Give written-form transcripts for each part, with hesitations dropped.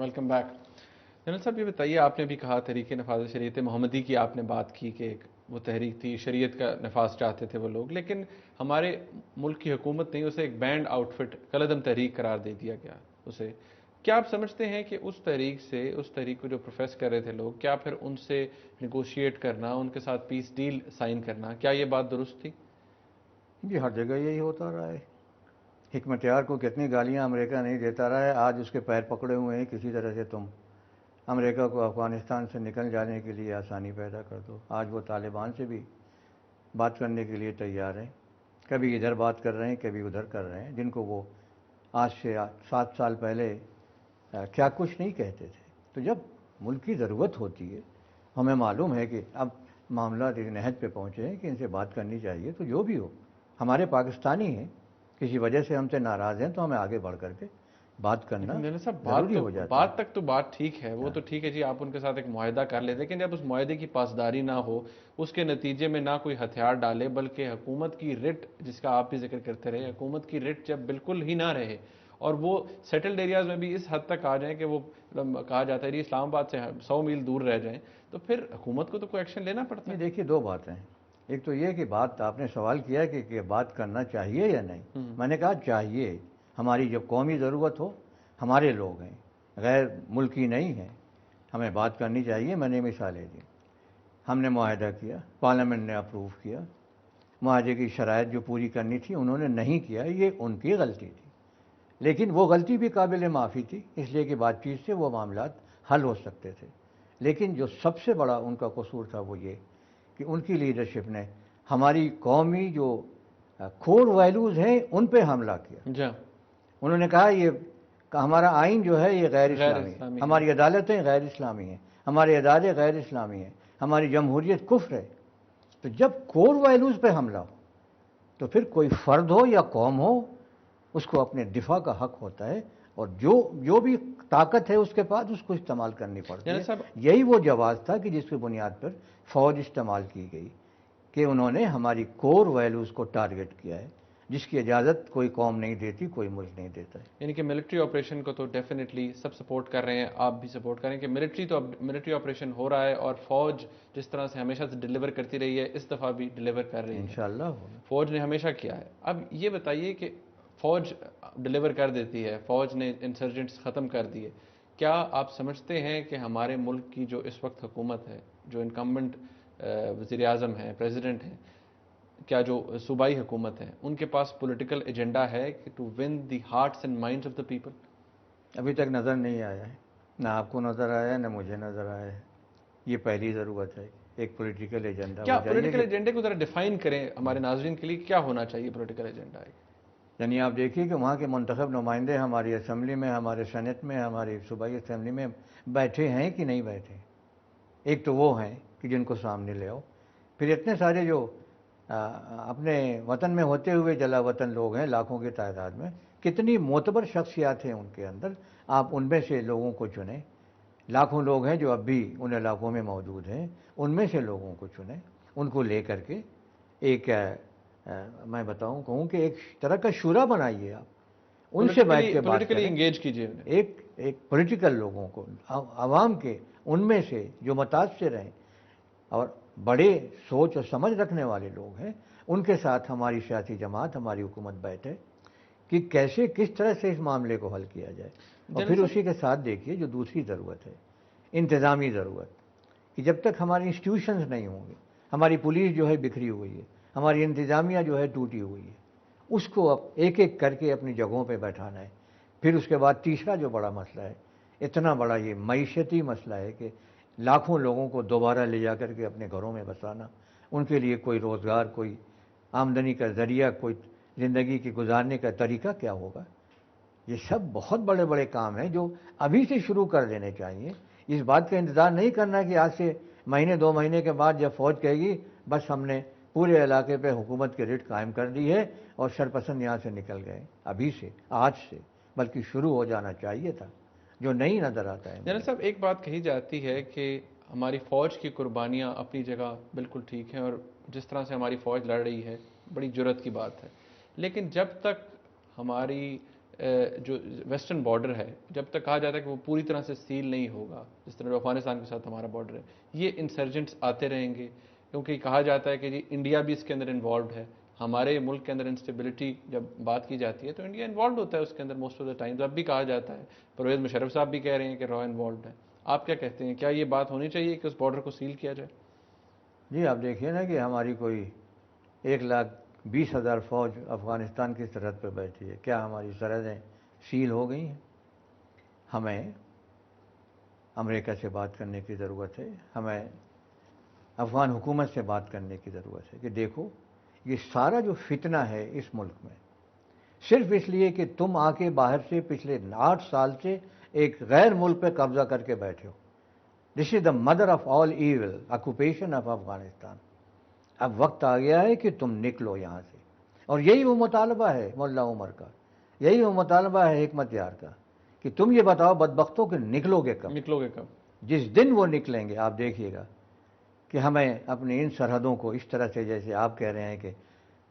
Welcome back. General صاحب یہ بتائیے، آپ نے بھی کہا تحریک نفاذ شریعت محمدی کی آپ نے بات کی کہ ایک وہ تحریک تھی، شریعت کا نفاذ چاہتے تھے وہ لوگ، لیکن ہمارے ملک کی حکومت نے اسے ایک بینڈ آؤٹ فٹ کالعدم تحریک قرار دے دیا گیا اسے. کیا آپ سمجھتے ہیں کہ اس تحریک کو جو پروفیس کر رہے تھے لوگ، کیا پھر ان سے نیگوشیٹ کرنا، ان کے ساتھ پیس ڈیل سائن کرنا، کیا یہ بات درست تھی؟ جی ہر جگہ یہی ہوتا رہا ہے. حکمت یار کو کتنی گالیاں امریکہ نہیں دیتا رہا ہے، آج اس کے پیر پکڑے ہوئے ہیں. کسی طرح سے تم امریکہ کو افغانستان سے نکل جانے کے لیے آسانی پیدا کر دو. آج وہ طالبان سے بھی بات کرنے کے لیے تیار ہیں. کبھی ادھر بات کر رہے ہیں، کبھی ادھر کر رہے ہیں، جن کو وہ آج سے 7 سال پہلے کیا کچھ نہیں کہتے تھے. تو جب ملک کی ضرورت ہوتی ہے، ہمیں معلوم ہے کہ اب معاملات ایک نہج پہ پہنچے ہیں کہ ان سے بات کرنی چاہیے. تو جو بھی ہو، ہمارے پاکستانی ہیں، کسی وجہ سے ہم سے ناراض ہیں تو ہمیں آگے بڑھ کر کے بات کرنا ضروری ہو جاتا ہے. بات تک تو بات ٹھیک ہے، وہ تو ٹھیک ہے جی، آپ ان کے ساتھ ایک معاہدہ کر لیتے، لیکن جب اس معاہدے کی پاسداری نہ ہو، اس کے نتیجے میں نہ کوئی ہتھیار ڈالے، بلکہ حکومت کی رٹ، جس کا آپ بھی ذکر کرتے رہے، حکومت کی رٹ جب بالکل ہی نہ رہے اور وہ سیٹلڈ ایریاز میں بھی اس حد تک آ جائیں کہ وہ کہا جاتا ہے اسلام آباد سے 100 میل دور رہ جائیں، تو پھر حکومت کو تو کوئی ایکشن لینا پڑتا ہے. دیکھیے 2 باتیں ہیں. ایک تو یہ کہ بات آپ نے سوال کیا کہ بات کرنا چاہیے یا نہیں. میں نے کہا چاہیے. ہماری جب قومی ضرورت ہو، ہمارے لوگ ہیں، غیر ملکی نہیں ہیں، ہمیں بات کرنی چاہیے. میں نے مثالیں دی. ہم نے معاہدہ کیا، پارلیمنٹ نے اپروو کیا، معاہدے کی شرائط جو پوری کرنی تھی انہوں نے نہیں کیا، یہ ان کی غلطی تھی. لیکن وہ غلطی بھی قابل معافی تھی، اس لیے کہ بات چیت سے وہ معاملات حل ہو سکتے تھے. لیکن جو سب سے بڑا ان کا قصور تھا وہ یہ کہ ان کی لیڈرشپ نے ہماری قومی جو کور ویلیوز ہیں ان پہ حملہ کیا. انہوں نے کہا یہ ہمارا آئین جو ہے یہ غیر اسلامی ہے، ہماری عدالتیں غیر اسلامی ہیں، ہمارے ادارے غیر اسلامی ہیں، ہماری جمہوریت کفر ہے. تو جب کور ویلیوز پہ حملہ ہو تو پھر کوئی فرد ہو یا قوم ہو، اس کو اپنے دفاع کا حق ہوتا ہے، اور جو بھی طاقت ہے اس کے پاس اس کو استعمال کرنی پڑتی ہے. یہی وہ جواز تھا کہ جس کی بنیاد پر فوج استعمال کی گئی، کہ انہوں نے ہماری کور ویلیوز کو ٹارگٹ کیا ہے، جس کی اجازت کوئی قوم نہیں دیتی، کوئی ملک نہیں دیتا ہے. یعنی کہ ملٹری آپریشن کو تو ڈیفینیٹلی سب سپورٹ کر رہے ہیں، آپ بھی سپورٹ کریں کہ ملٹری آپریشن ہو رہا ہے، اور فوج جس طرح سے ہمیشہ سے ڈیلیور کرتی رہی ہے اس دفعہ بھی ڈیلیور کر رہی ہے. انشاءاللہ فوج نے ہمیشہ کیا ہے. اب یہ بتائیے کہ فوج ڈیلیور کر دیتی ہے، فوج نے انسرجنٹس ختم کر دیے، کیا آپ سمجھتے ہیں کہ ہمارے ملک کی جو اس وقت حکومت ہے، جو انکمبنٹ وزیر اعظم ہیں، پریزیڈنٹ ہیں، کیا جو صوبائی حکومت ہے، ان کے پاس پولیٹیکل ایجنڈا ہے کہ to win the hearts and minds of the people? ابھی تک نظر نہیں آیا ہے، نہ آپ کو نظر آیا ہے، نہ مجھے نظر آیا ہے. یہ پہلی ضرورت ہے، ایک پولیٹیکل ایجنڈا. کیا پولیٹیکل ایجنڈے کو ذرا ڈیفائن کریں ہمارے ناظرین کے لیے، کیا ہونا چاہیے پولیٹیکل ایجنڈا؟ یعنی آپ دیکھیے کہ وہاں کے منتخب نمائندے ہماری اسمبلی میں، ہمارے سینٹ میں، ہماری صوبائی اسمبلی میں بیٹھے ہیں کہ نہیں بیٹھے. ایک تو وہ ہیں کہ جن کو سامنے لے آؤ. پھر اتنے سارے جو اپنے وطن میں ہوتے ہوئے جلا وطن لوگ ہیں لاکھوں کی تعداد میں، کتنی معتبر شخصیات ہیں ان کے اندر، آپ ان میں سے لوگوں کو چنیں. لاکھوں لوگ ہیں جو اب بھی ان علاقوں میں موجود ہیں، ان میں سے لوگوں کو چنیں، ان کو لے کر کے ایک میں کہوں کہ ایک طرح کا شورا بنائیے. آپ ان سے بیٹھ کے بات کریں، انگیج کیجیے ایک پولیٹیکل لوگوں کو، عوام کے ان میں سے جو متاثر ہیں اور بڑے سوچ اور سمجھ رکھنے والے لوگ ہیں، ان کے ساتھ ہماری سیاسی جماعت، ہماری حکومت بیٹھے کہ کیسے کس طرح سے اس معاملے کو حل کیا جائے. اور پھر اسی کے ساتھ دیکھیے جو دوسری ضرورت ہے، انتظامی ضرورت، کہ جب تک ہماری انسٹیٹیوشنز نہیں ہوں گے، ہماری پولیس جو ہے بکھری ہوئی ہے، ہماری انتظامیہ جو ہے ٹوٹی ہوئی ہے، اس کو اب ایک ایک کر کے اپنی جگہوں پہ بیٹھانا ہے. پھر اس کے بعد تیسرا جو بڑا مسئلہ ہے، اتنا بڑا یہ معیشتی مسئلہ ہے کہ لاکھوں لوگوں کو دوبارہ لے جا کر کے اپنے گھروں میں بسانا، ان کے لیے کوئی روزگار، کوئی آمدنی کا ذریعہ، کوئی زندگی کی گزارنے کا طریقہ کیا ہوگا. یہ سب بہت بڑے بڑے کام ہیں جو ابھی سے شروع کر دینے چاہیے. اس بات کا انتظار نہیں کرنا کہ آج سے مہینے 2 مہینے کے بعد جب فوج کہے گی بس ہم نے پورے علاقے پہ حکومت کی رٹ قائم کر دی ہے اور سرپسند یہاں سے نکل گئے. ابھی سے، آج سے، بلکہ شروع ہو جانا چاہیے تھا، جو نہیں نظر آتا ہے. جنرل صاحب ایک بات کہی جاتی ہے کہ ہماری فوج کی قربانیاں اپنی جگہ بالکل ٹھیک ہیں، اور جس طرح سے ہماری فوج لڑ رہی ہے بڑی جرت کی بات ہے، لیکن جب تک ہماری جو ویسٹرن بارڈر ہے، جب تک کہا جاتا ہے کہ وہ پوری طرح سے سیل نہیں ہوگا، جس طرح افغانستان کے ساتھ ہمارا بارڈر ہے، یہ انسرجنٹس آتے رہیں گے، کیونکہ کہا جاتا ہے کہ جی انڈیا بھی اس کے اندر انوالوڈ ہے. ہمارے ملک کے اندر انسٹیبلٹی جب بات کی جاتی ہے تو انڈیا انوالوڈ ہوتا ہے اس کے اندر موسٹ آف دا ٹائمز. اب بھی کہا جاتا ہے، پرویز مشرف صاحب بھی کہہ رہے ہیں کہ را انوالوڈ ہے. آپ کیا کہتے ہیں، کیا یہ بات ہونی چاہیے کہ اس بارڈر کو سیل کیا جائے؟ جی آپ دیکھیے نا کہ ہماری کوئی 1,20,000 فوج افغانستان کی سرحد پہ بیٹھی ہے. کیا ہماری سرحدیں سیل ہو گئی ہیں؟ ہمیں امریکہ سے بات کرنے کی ضرورت ہے، ہمیں افغان حکومت سے بات کرنے کی ضرورت ہے کہ دیکھو یہ سارا جو فتنہ ہے اس ملک میں صرف اس لیے کہ تم آ کے باہر سے پچھلے 8 سال سے ایک غیر ملک پہ قبضہ کر کے بیٹھے ہو. This is the mother of all evil, occupation of Afghanistan. اب وقت آ گیا ہے کہ تم نکلو یہاں سے. اور یہی وہ مطالبہ ہے ملا عمر کا، یہی وہ مطالبہ ہے حکمت یار کا کہ تم یہ بتاؤ بدبختوں کہ نکلو گے کب؟ نکلو گے کب؟ جس دن وہ نکلیں گے آپ دیکھیے گا کہ ہمیں اپنی ان سرحدوں کو اس طرح سے جیسے آپ کہہ رہے ہیں کہ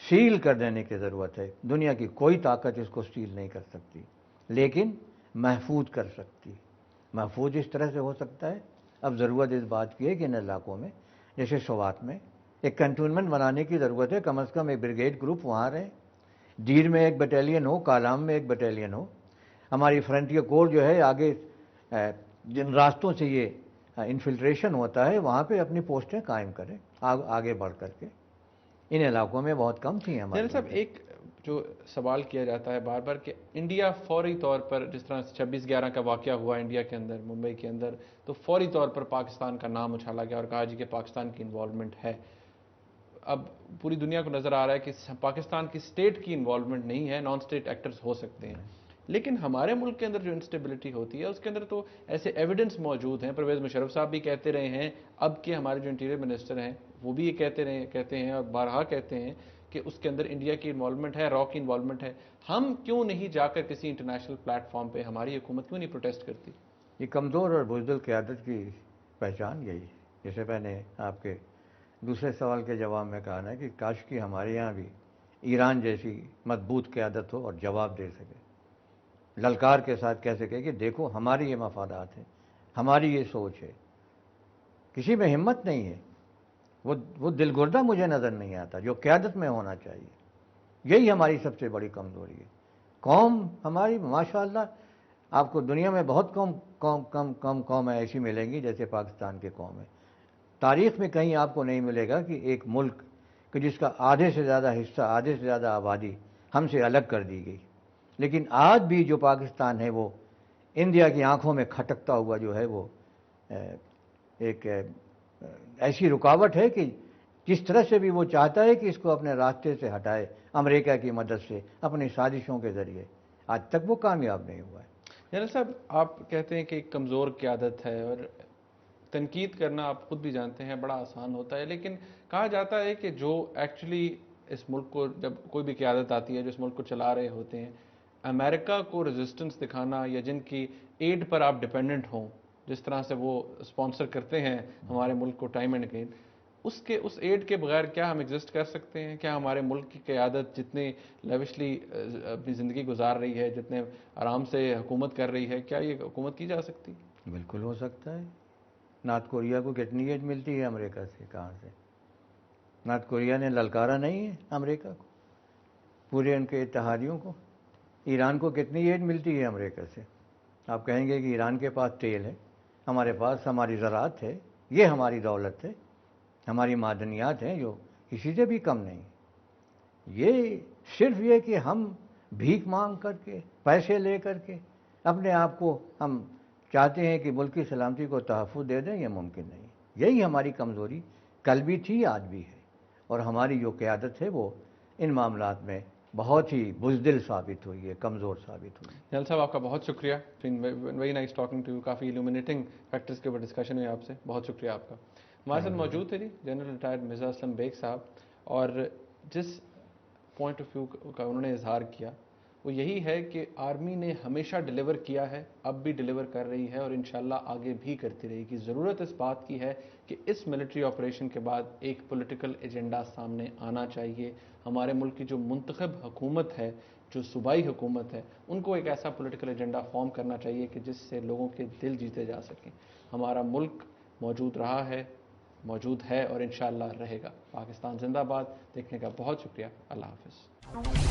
سیل کر دینے کی ضرورت ہے. دنیا کی کوئی طاقت اس کو سیل نہیں کر سکتی، لیکن محفوظ کر سکتی. محفوظ اس طرح سے ہو سکتا ہے. اب ضرورت اس بات کی ہے کہ ان علاقوں میں جیسے سوات میں ایک کنٹونمنٹ بنانے کی ضرورت ہے. کم از کم ایک بریگیڈ گروپ وہاں رہے، دیر میں ایک بٹالین ہو، کالام میں ایک بٹالین ہو. ہماری فرنٹیئر کور جو ہے آگے جن راستوں سے یہ انفلٹریشن ہوتا ہے وہاں پہ اپنی پوسٹیں قائم کریں آگے بڑھ کر کے. ان علاقوں میں بہت کم تھیں ہماری. جنرل صاحب ایک جو سوال کیا جاتا ہے بار بار کہ انڈیا فوری طور پر، جس طرح 26/11 کا واقعہ ہوا انڈیا کے اندر، ممبئی کے اندر، تو فوری طور پر پاکستان کا نام اچھالا گیا اور کہا جی کہ پاکستان کی انوالومنٹ ہے. اب پوری دنیا کو نظر آ رہا ہے کہ پاکستان کی اسٹیٹ کی انوالومنٹ نہیں ہے، نان اسٹیٹ ایکٹرز ہو سکتے ہیں. لیکن ہمارے ملک کے اندر جو انسٹیبلٹی ہوتی ہے اس کے اندر تو ایسے ایویڈنس موجود ہیں. پرویز مشرف صاحب بھی کہتے رہے ہیں، اب کے ہمارے جو انٹیریئر منسٹر ہیں وہ بھی یہ کہتے ہیں اور بارہا کہتے ہیں کہ اس کے اندر انڈیا کی انوالومنٹ ہے، را کی انوالومنٹ ہے. ہم کیوں نہیں جا کر کسی انٹرنیشنل پلیٹ فارم پہ، ہماری حکومت کیوں نہیں پروٹیسٹ کرتی؟ یہ کمزور اور بزدل قیادت کی پہچان یہی ہے. جیسے میں نے آپ کے دوسرے سوال کے جواب میں کہا نا کہ کاش کی ہمارے یہاں بھی ایران جیسی مضبوط قیادت ہو اور جواب دے سکے، للکار کے ساتھ کہہ سکے کہ دیکھو ہماری یہ مفادات ہیں، ہماری یہ سوچ ہے. کسی میں ہمت نہیں ہے، وہ دل گردہ مجھے نظر نہیں آتا جو قیادت میں ہونا چاہیے. یہی ہماری سب سے بڑی کمزوری ہے. قوم ہماری ماشاءاللہ آپ کو دنیا میں بہت کم قومیں ایسی ملیں گی جیسے پاکستان کی قوم ہے. تاریخ میں کہیں آپ کو نہیں ملے گا کہ ایک ملک کہ جس کا آدھے سے زیادہ حصہ، آدھے سے زیادہ آبادی ہم سے الگ کر دی گئی. لیکن آج بھی جو پاکستان ہے وہ انڈیا کی آنکھوں میں کھٹکتا ہوا جو ہے وہ ایک ایسی رکاوٹ ہے کہ جس طرح سے بھی وہ چاہتا ہے کہ اس کو اپنے راستے سے ہٹائے امریکہ کی مدد سے، اپنی سازشوں کے ذریعے، آج تک وہ کامیاب نہیں ہوا ہے. جنرل صاحب آپ کہتے ہیں کہ ایک کمزور قیادت ہے، اور تنقید کرنا آپ خود بھی جانتے ہیں بڑا آسان ہوتا ہے، لیکن کہا جاتا ہے کہ جو ایکچولی اس ملک کو، جب کوئی بھی قیادت آتی ہے جو اس ملک کو چلا رہے ہوتے ہیں، امریکہ کو ریزسٹنس دکھانا یا جن کی ایڈ پر آپ ڈپینڈنٹ ہوں، جس طرح سے وہ اسپانسر کرتے ہیں ہمارے ملک کو ٹائم اینڈ اگین، اس ایڈ کے بغیر کیا ہم ایگزسٹ کر سکتے ہیں؟ کیا ہمارے ملک کی قیادت جتنے لیوشلی اپنی زندگی گزار رہی ہے، جتنے آرام سے حکومت کر رہی ہے، کیا یہ حکومت کی جا سکتی؟ بالکل ہو سکتا ہے. نارتھ کوریا کو کتنی ایڈ ملتی ہے امریکہ سے؟ کہاں سے؟ نارتھ کوریا نے للکارا نہیں ہے امریکہ کو، پورے ان کے اتحادیوں کو. ایران کو کتنی ایڈ ملتی ہے امریکہ سے؟ آپ کہیں گے کہ ایران کے پاس تیل ہے، ہمارے پاس ہماری زراعت ہے، یہ ہماری دولت ہے، ہماری معدنیات ہیں جو کسی سے بھی کم نہیں. یہ صرف یہ کہ ہم بھیک مانگ کر کے، پیسے لے کر کے اپنے آپ کو ہم چاہتے ہیں کہ ملک کی سلامتی کو تحفظ دے دیں، یہ ممکن نہیں. یہی ہماری کمزوری کل بھی تھی، آج بھی ہے. اور ہماری جو قیادت ہے وہ ان معاملات میں بہت ہی بزدل ثابت ہوئی ہے، کمزور ثابت ہوئی ہے. جنرل صاحب آپ کا بہت شکریہ. Very nice talking to you. کافی الومینیٹنگ فیکٹرز کے اوپر ڈسکشن ہوئی آپ سے. بہت شکریہ آپ کا. ہمارے ساتھ موجود تھے جی جنرل ریٹائرڈ مرزا اسلم بیگ صاحب، اور جس پوائنٹ آف ویو کا انہوں نے اظہار کیا وہ یہی ہے کہ آرمی نے ہمیشہ ڈیلیور کیا ہے، اب بھی ڈیلیور کر رہی ہے، اور انشاءاللہ آگے بھی کرتی رہے گی. ضرورت اس بات کی ہے کہ اس ملٹری آپریشن کے بعد ایک پولیٹیکل ایجنڈا سامنے آنا چاہیے. ہمارے ملک کی جو منتخب حکومت ہے جو صوبائی حکومت ہے ان کو ایک ایسا پولیٹیکل ایجنڈا فارم کرنا چاہیے کہ جس سے لوگوں کے دل جیتے جا سکیں. ہمارا ملک موجود رہا ہے، موجود ہے اور انشاءاللہ رہے گا. پاکستان زندہ باد. دیکھنے کا بہت شکریہ. اللہ حافظ.